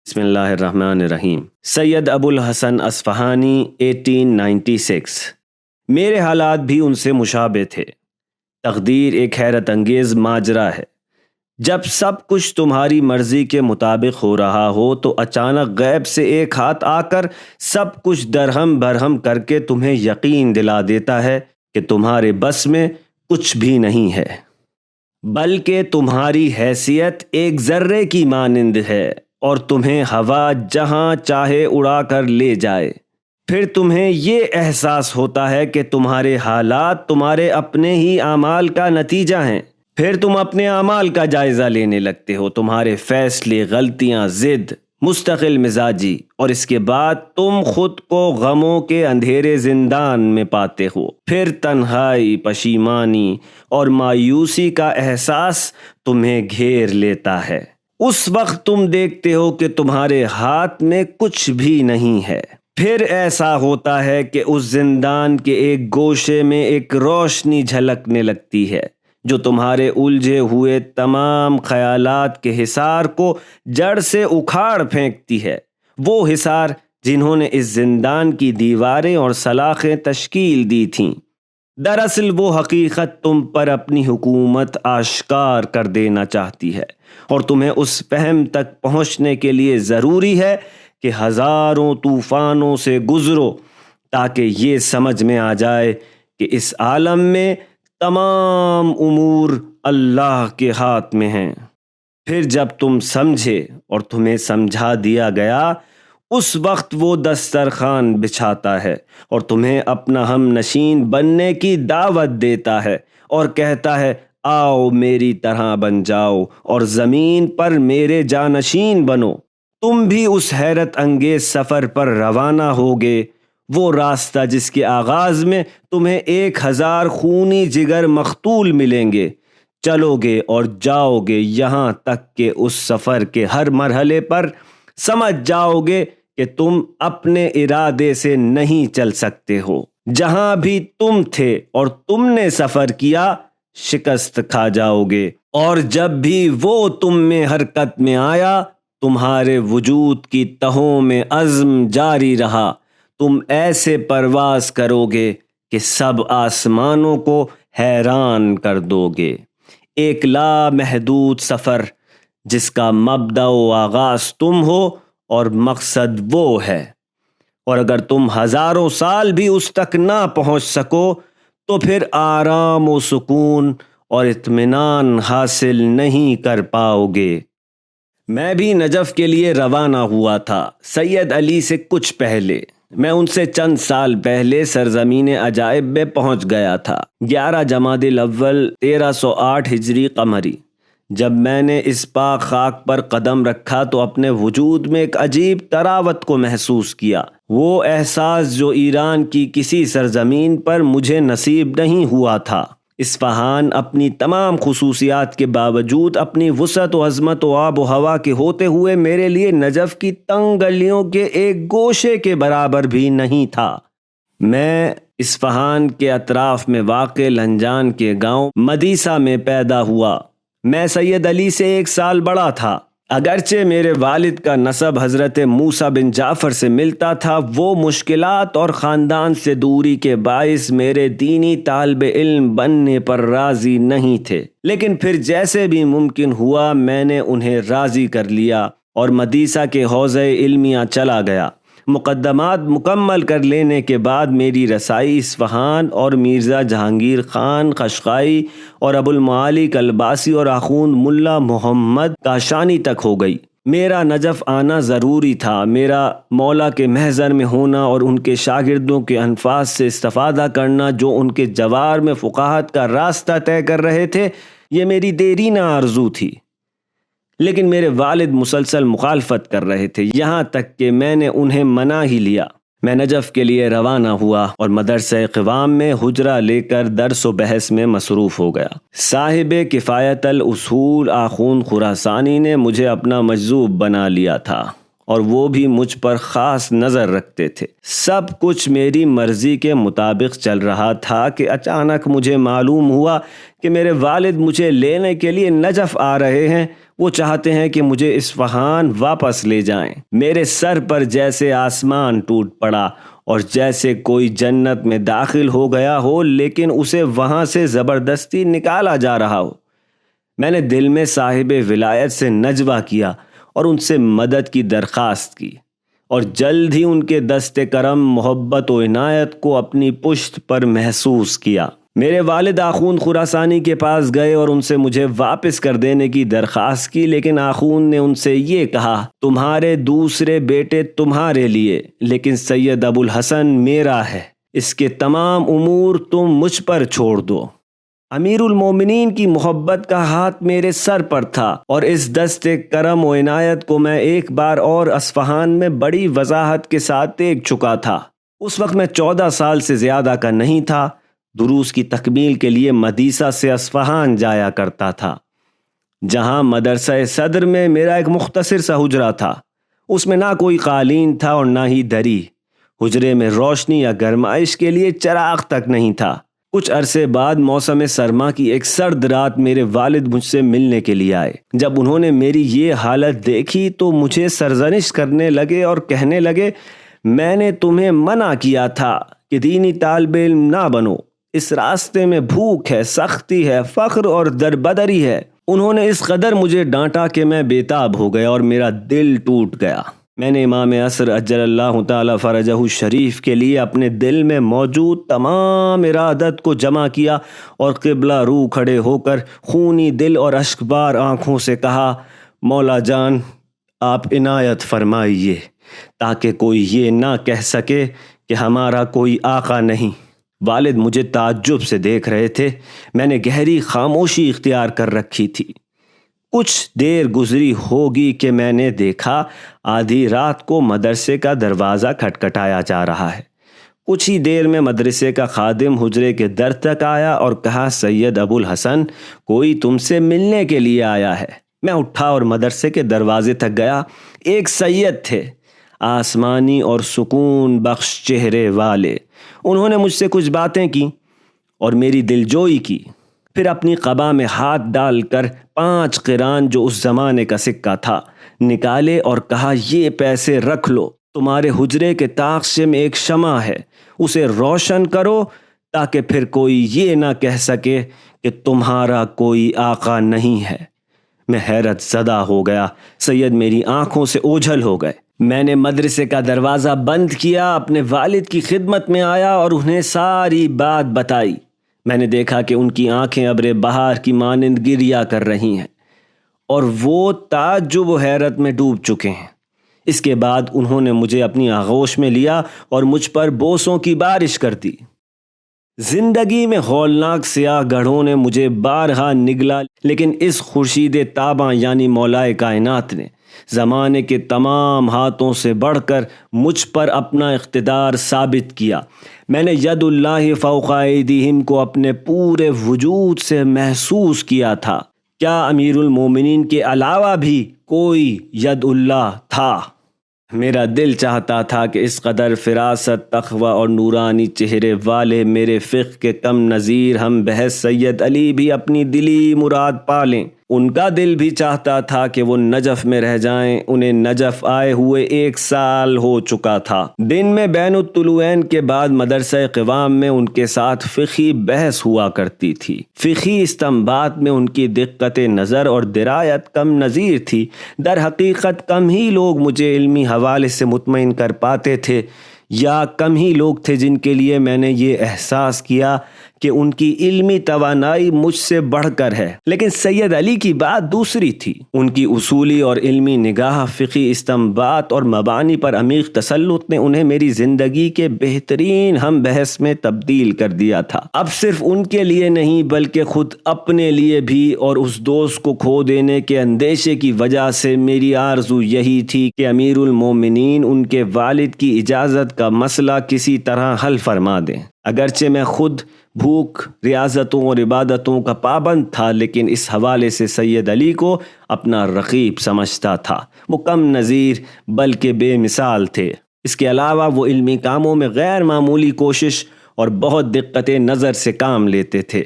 بسم اللہ الرحمن الرحیم۔ سید ابو الحسن اصفہانی 1896۔ میرے حالات بھی ان سے مشابہ تھے۔ تقدیر ایک حیرت انگیز ماجرا ہے۔ جب سب کچھ تمہاری مرضی کے مطابق ہو رہا ہو تو اچانک غیب سے ایک ہاتھ آ کر سب کچھ درہم برہم کر کے تمہیں یقین دلا دیتا ہے کہ تمہارے بس میں کچھ بھی نہیں ہے، بلکہ تمہاری حیثیت ایک ذرے کی مانند ہے اور تمہیں ہوا جہاں چاہے اڑا کر لے جائے۔ پھر تمہیں یہ احساس ہوتا ہے کہ تمہارے حالات تمہارے اپنے ہی اعمال کا نتیجہ ہیں۔ پھر تم اپنے اعمال کا جائزہ لینے لگتے ہو، تمہارے فیصلے، غلطیاں، ضد، مستقل مزاجی، اور اس کے بعد تم خود کو غموں کے اندھیرے زندان میں پاتے ہو۔ پھر تنہائی، پشیمانی اور مایوسی کا احساس تمہیں گھیر لیتا ہے۔ اس وقت تم دیکھتے ہو کہ تمہارے ہاتھ میں کچھ بھی نہیں ہے۔ پھر ایسا ہوتا ہے کہ اس زندان کے ایک گوشے میں ایک روشنی جھلکنے لگتی ہے جو تمہارے الجھے ہوئے تمام خیالات کے حصار کو جڑ سے اکھاڑ پھینکتی ہے۔ وہ حصار جنہوں نے اس زندان کی دیواریں اور سلاخیں تشکیل دی تھیں۔ دراصل وہ حقیقت تم پر اپنی حکومت آشکار کر دینا چاہتی ہے، اور تمہیں اس فہم تک پہنچنے کے لیے ضروری ہے کہ ہزاروں طوفانوں سے گزرو تاکہ یہ سمجھ میں آ جائے کہ اس عالم میں تمام امور اللہ کے ہاتھ میں ہیں۔ پھر جب تم سمجھے اور تمہیں سمجھا دیا گیا، اس وقت وہ دسترخوان بچھاتا ہے اور تمہیں اپنا ہم نشین بننے کی دعوت دیتا ہے اور کہتا ہے، آؤ میری طرح بن جاؤ اور زمین پر میرے جانشین بنو۔ تم بھی اس حیرت انگیز سفر پر روانہ ہوگے، وہ راستہ جس کے آغاز میں تمہیں 1000 خونی جگر مقتول ملیں گے۔ چلو گے اور جاؤ گے یہاں تک کہ اس سفر کے ہر مرحلے پر سمجھ جاؤ گے کہ تم اپنے ارادے سے نہیں چل سکتے ہو۔ جہاں بھی تم تھے اور تم نے سفر کیا، شکست کھا جاؤ گے، اور جب بھی وہ تم میں حرکت میں آیا، تمہارے وجود کی تہوں میں عزم جاری رہا۔ تم ایسے پرواز کرو گے کہ سب آسمانوں کو حیران کر دو گے۔ ایک لامحدود سفر جس کا مبدأ و آغاز تم ہو اور مقصد وہ ہے، اور اگر تم ہزاروں سال بھی اس تک نہ پہنچ سکو تو پھر آرام و سکون اور اطمینان حاصل نہیں کر پاؤ گے۔ میں بھی نجف کے لیے روانہ ہوا تھا، سید علی سے کچھ پہلے۔ میں ان سے چند سال پہلے سرزمین عجائب میں پہنچ گیا تھا، 11 جمادی الاول 1308 ہجری قمری۔ جب میں نے اس پاک خاک پر قدم رکھا تو اپنے وجود میں ایک عجیب طراوت کو محسوس کیا، وہ احساس جو ایران کی کسی سرزمین پر مجھے نصیب نہیں ہوا تھا۔ اصفہان اپنی تمام خصوصیات کے باوجود اپنی وسعت و عظمت و آب و ہوا کے ہوتے ہوئے میرے لیے نجف کی تنگ گلیوں کے ایک گوشے کے برابر بھی نہیں تھا۔ میں اصفہان کے اطراف میں واقع لنجان کے گاؤں مدیسہ میں پیدا ہوا۔ میں سید علی سے 1 سال بڑا تھا۔ اگرچہ میرے والد کا نسب حضرت موسیٰ بن جعفر سے ملتا تھا، وہ مشکلات اور خاندان سے دوری کے باعث میرے دینی طالب علم بننے پر راضی نہیں تھے، لیکن پھر جیسے بھی ممکن ہوا میں نے انہیں راضی کر لیا اور مدیسہ کے حوزہ علمیہ چلا گیا۔ مقدمات مکمل کر لینے کے بعد میری رسائی اصفہان اور مرزا جہانگیر خان قشقائی اور ابو المعالی کلباسی اور آخوند ملا محمد کاشانی تک ہو گئی۔ میرا نجف آنا ضروری تھا۔ میرا مولا کے محضر میں ہونا اور ان کے شاگردوں کے انفاس سے استفادہ کرنا جو ان کے جوار میں فقاہت کا راستہ طے کر رہے تھے، یہ میری دیرینہ آرزو تھی، لیکن میرے والد مسلسل مخالفت کر رہے تھے، یہاں تک کہ میں نے انہیں منا ہی لیا۔ میں نجف کے لیے روانہ ہوا اور مدرسہ قوام میں حجرہ لے کر درس و بحث میں مصروف ہو گیا۔ صاحب کفایت الاصول آخوند خراسانی نے مجھے اپنا مجذوب بنا لیا تھا اور وہ بھی مجھ پر خاص نظر رکھتے تھے۔ سب کچھ میری مرضی کے مطابق چل رہا تھا کہ اچانک مجھے معلوم ہوا کہ میرے والد مجھے لینے کے لیے نجف آ رہے ہیں۔ وہ چاہتے ہیں کہ مجھے اصفہان واپس لے جائیں۔ میرے سر پر جیسے آسمان ٹوٹ پڑا اور جیسے کوئی جنت میں داخل ہو گیا ہو لیکن اسے وہاں سے زبردستی نکالا جا رہا ہو۔ میں نے دل میں صاحب ولایت سے نجوہ کیا اور ان سے مدد کی درخواست کی، اور جلد ہی ان کے دست کرم، محبت و عنایت کو اپنی پشت پر محسوس کیا۔ میرے والد آخوند خراسانی کے پاس گئے اور ان سے مجھے واپس کر دینے کی درخواست کی، لیکن آخوند نے ان سے یہ کہا، تمہارے دوسرے بیٹے تمہارے لیے، لیکن سید ابو الحسن میرا ہے، اس کے تمام امور تم مجھ پر چھوڑ دو۔ امیر المومنین کی محبت کا ہاتھ میرے سر پر تھا، اور اس دست کرم و عنایت کو میں ایک بار اور اصفہان میں بڑی وضاحت کے ساتھ دیکھ چکا تھا۔ اس وقت میں 14 سال سے زیادہ کا نہیں تھا۔ دروس کی تکمیل کے لیے مدیسہ سے اصفہان جایا کرتا تھا، جہاں مدرسہ صدر میں میرا ایک مختصر سا حجرہ تھا۔ اس میں نہ کوئی قالین تھا اور نہ ہی دری۔ حجرے میں روشنی یا گرمائش کے لیے چراغ تک نہیں تھا۔ کچھ عرصے بعد موسم سرما کی ایک سرد رات میرے والد مجھ سے ملنے کے لیے آئے۔ جب انہوں نے میری یہ حالت دیکھی تو مجھے سرزنش کرنے لگے اور کہنے لگے، میں نے تمہیں منع کیا تھا کہ دینی طالب علم نہ بنو، اس راستے میں بھوک ہے، سختی ہے، فقر اور دربدری ہے۔ انہوں نے اس قدر مجھے ڈانٹا کہ میں بےتاب ہو گیا اور میرا دل ٹوٹ گیا۔ میں نے امام عصر عجل اللہ تعالی فرجہ شریف کے لیے اپنے دل میں موجود تمام ارادت کو جمع کیا اور قبلہ رو کھڑے ہو کر خونی دل اور اشکبار آنکھوں سے کہا، مولا جان آپ عنایت فرمائیے تاکہ کوئی یہ نہ کہہ سکے کہ ہمارا کوئی آقا نہیں۔ والد مجھے تعجب سے دیکھ رہے تھے۔ میں نے گہری خاموشی اختیار کر رکھی تھی۔ کچھ دیر گزری ہوگی کہ میں نے دیکھا آدھی رات کو مدرسے کا دروازہ کھٹکھٹایا جا رہا ہے۔ کچھ ہی دیر میں مدرسے کا خادم حجرے کے در تک آیا اور کہا، سید ابو الحسن کوئی تم سے ملنے کے لیے آیا ہے۔ میں اٹھا اور مدرسے کے دروازے تک گیا۔ ایک سید تھے، آسمانی اور سکون بخش چہرے والے۔ انہوں نے مجھ سے کچھ باتیں کی اور میری دلجوئی کی، پھر اپنی قبا میں ہاتھ ڈال کر 5 قران جو اس زمانے کا سکہ تھا نکالے اور کہا، یہ پیسے رکھ لو، تمہارے حجرے کے طاقچے میں ایک شمع ہے، اسے روشن کرو تاکہ پھر کوئی یہ نہ کہہ سکے کہ تمہارا کوئی آقا نہیں ہے۔ میں حیرت زدہ ہو گیا۔ سید میری آنکھوں سے اوجھل ہو گئے۔ میں نے مدرسے کا دروازہ بند کیا، اپنے والد کی خدمت میں آیا اور انہیں ساری بات بتائی۔ میں نے دیکھا کہ ان کی آنکھیں ابر بہار کی مانند گریا کر رہی ہیں اور وہ تعجب و حیرت میں ڈوب چکے ہیں۔ اس کے بعد انہوں نے مجھے اپنی آغوش میں لیا اور مجھ پر بوسوں کی بارش کر دی۔ زندگی میں ہولناک سیاہ گڑھوں نے مجھے بارہا نگلا، لیکن اس خورشید تاباں یعنی مولائے کائنات نے زمانے کے تمام ہاتھوں سے بڑھ کر مجھ پر اپنا اقتدار ثابت کیا۔ میں نے ید اللہ فوق ایدیہم کو اپنے پورے وجود سے محسوس کیا تھا۔ کیا امیر المومنین کے علاوہ بھی کوئی ید اللہ تھا؟ میرا دل چاہتا تھا کہ اس قدر فراست، تقوی اور نورانی چہرے والے میرے فقہ کے کم نظیر ہم بحث سید علی بھی اپنی دلی مراد پالیں۔ ان کا دل بھی چاہتا تھا کہ وہ نجف میں رہ جائیں۔ انہیں نجف آئے ہوئے 1 سال ہو چکا تھا۔ دن میں بین الطلوعین کے بعد مدرسہ قوام میں ان کے ساتھ فقہی بحث ہوا کرتی تھی۔ فقہی استنباط میں ان کی دقت نظر اور درایت کم نظیر تھی۔ در حقیقت کم ہی لوگ مجھے علمی حوالے سے مطمئن کر پاتے تھے، یا کم ہی لوگ تھے جن کے لیے میں نے یہ احساس کیا کہ ان کی علمی توانائی مجھ سے بڑھ کر ہے۔ لیکن سید علی کی بات دوسری تھی۔ ان کی اصولی اور علمی نگاہ، فقہی استنباط اور مبانی پر عمیق تسلط نے انہیں میری زندگی کے بہترین ہم بحث میں تبدیل کر دیا تھا۔ اب صرف ان کے لیے نہیں بلکہ خود اپنے لیے بھی، اور اس دوست کو کھو دینے کے اندیشے کی وجہ سے میری آرزو یہی تھی کہ امیر المومنین ان کے والد کی اجازت کا مسئلہ کسی طرح حل فرما دیں۔ اگرچہ میں خود بھوک ریاضتوں اور عبادتوں کا پابند تھا، لیکن اس حوالے سے سید علی کو اپنا رقیب سمجھتا تھا۔ وہ کم نظیر بلکہ بے مثال تھے۔ اس کے علاوہ وہ علمی کاموں میں غیر معمولی کوشش اور بہت دقت نظر سے کام لیتے تھے۔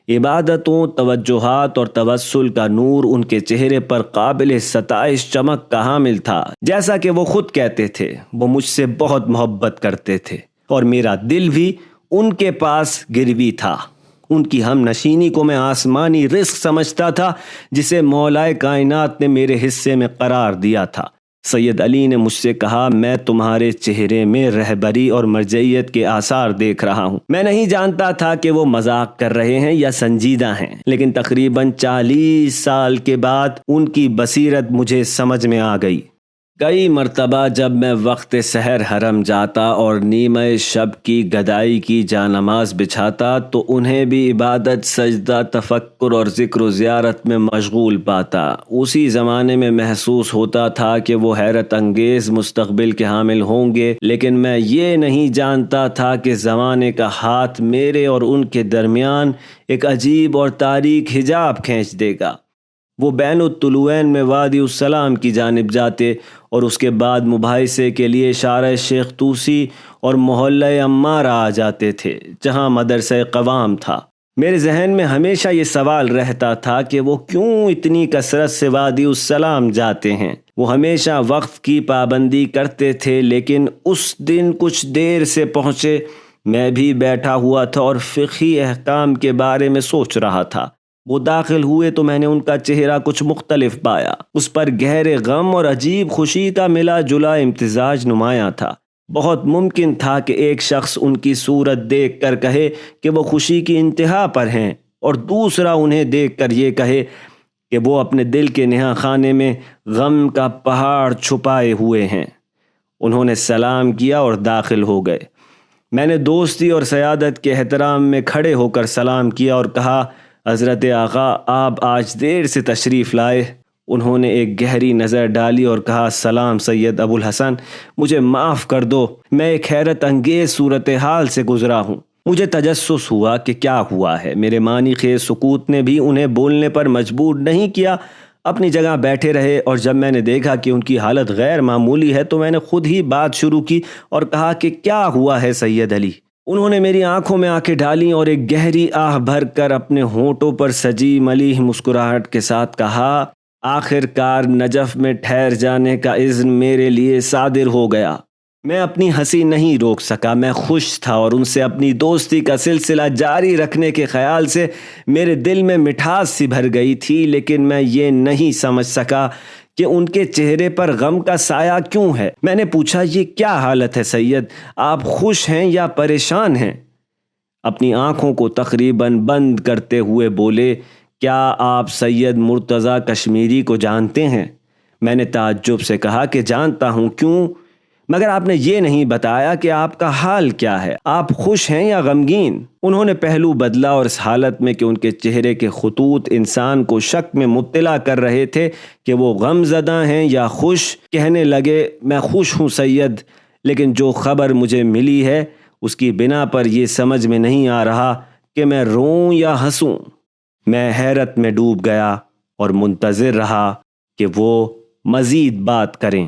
عبادتوں، توجہات اور توسل کا نور ان کے چہرے پر قابل ستائش چمک کا حامل تھا۔ جیسا کہ وہ خود کہتے تھے، وہ مجھ سے بہت محبت کرتے تھے اور میرا دل بھی ان کے پاس گروی تھا۔ ان کی ہم نشینی کو میں آسمانی رزق سمجھتا تھا جسے مولائے کائنات نے میرے حصے میں قرار دیا تھا۔ سید علی نے مجھ سے کہا، میں تمہارے چہرے میں رہبری اور مرجعیت کے آثار دیکھ رہا ہوں۔ میں نہیں جانتا تھا کہ وہ مذاق کر رہے ہیں یا سنجیدہ ہیں، لیکن تقریباً 40 سال کے بعد ان کی بصیرت مجھے سمجھ میں آ گئی۔ کئی مرتبہ جب میں وقت سحر حرم جاتا اور نیمہ شب کی گدائی کی جانماز بچھاتا تو انہیں بھی عبادت، سجدہ، تفکر اور ذکر و زیارت میں مشغول پاتا۔ اسی زمانے میں محسوس ہوتا تھا کہ وہ حیرت انگیز مستقبل کے حامل ہوں گے، لیکن میں یہ نہیں جانتا تھا کہ زمانے کا ہاتھ میرے اور ان کے درمیان ایک عجیب اور تاریک حجاب کھینچ دے گا۔ وہ بین الطلوعین میں وادی السلام کی جانب جاتے اور اس کے بعد مباحثے کے لیے شارع شیخ طوسی اور محلہ عمارہ آ جاتے تھے، جہاں مدرسہ قوام تھا۔ میرے ذہن میں ہمیشہ یہ سوال رہتا تھا کہ وہ کیوں اتنی کثرت سے وادی السلام جاتے ہیں۔ وہ ہمیشہ وقت کی پابندی کرتے تھے، لیکن اس دن کچھ دیر سے پہنچے۔ میں بھی بیٹھا ہوا تھا اور فقہی احکام کے بارے میں سوچ رہا تھا۔ وہ داخل ہوئے تو میں نے ان کا چہرہ کچھ مختلف پایا۔ اس پر گہرے غم اور عجیب خوشی کا ملا جلا امتزاج نمایاں تھا۔ بہت ممکن تھا کہ ایک شخص ان کی صورت دیکھ کر کہے کہ وہ خوشی کی انتہا پر ہیں، اور دوسرا انہیں دیکھ کر یہ کہے کہ وہ اپنے دل کے نہا خانے میں غم کا پہاڑ چھپائے ہوئے ہیں۔ انہوں نے سلام کیا اور داخل ہو گئے۔ میں نے دوستی اور سیادت کے احترام میں کھڑے ہو کر سلام کیا اور کہا، حضرت آقا، آپ آج دیر سے تشریف لائے۔ انہوں نے ایک گہری نظر ڈالی اور کہا، سلام سید ابو الحسن، مجھے معاف کر دو، میں ایک حیرت انگیز صورتحال سے گزرا ہوں۔ مجھے تجسس ہوا کہ کیا ہوا ہے۔ میرے معنی خیز سکوت نے بھی انہیں بولنے پر مجبور نہیں کیا، اپنی جگہ بیٹھے رہے، اور جب میں نے دیکھا کہ ان کی حالت غیر معمولی ہے تو میں نے خود ہی بات شروع کی اور کہا کہ کیا ہوا ہے سید علی؟ انہوں نے میری آنکھوں میں آنکھیں ڈالیں اور ایک گہری آہ بھر کر اپنے ہونٹوں پر سجی ملیح مسکراہٹ کے ساتھ کہا، آخر کار نجف میں ٹھہر جانے کا اذن میرے لیے صادر ہو گیا۔ میں اپنی ہنسی نہیں روک سکا، میں خوش تھا، اور ان سے اپنی دوستی کا سلسلہ جاری رکھنے کے خیال سے میرے دل میں مٹھاس سی بھر گئی تھی، لیکن میں یہ نہیں سمجھ سکا کہ ان کے چہرے پر غم کا سایہ کیوں ہے۔ میں نے پوچھا، یہ کیا حالت ہے سید؟ آپ خوش ہیں یا پریشان ہیں؟ اپنی آنکھوں کو تقریباً بند کرتے ہوئے بولے، کیا آپ سید مرتضیٰ کشمیری کو جانتے ہیں؟ میں نے تعجب سے کہا کہ جانتا ہوں، کیوں؟ مگر آپ نے یہ نہیں بتایا کہ آپ کا حال کیا ہے، آپ خوش ہیں یا غمگین؟ انہوں نے پہلو بدلا اور اس حالت میں کہ ان کے چہرے کے خطوط انسان کو شک میں مبتلا کر رہے تھے کہ وہ غم زدہ ہیں یا خوش، کہنے لگے، میں خوش ہوں سید، لیکن جو خبر مجھے ملی ہے اس کی بنا پر یہ سمجھ میں نہیں آ رہا کہ میں روں یا ہنسوں۔ میں حیرت میں ڈوب گیا اور منتظر رہا کہ وہ مزید بات کریں۔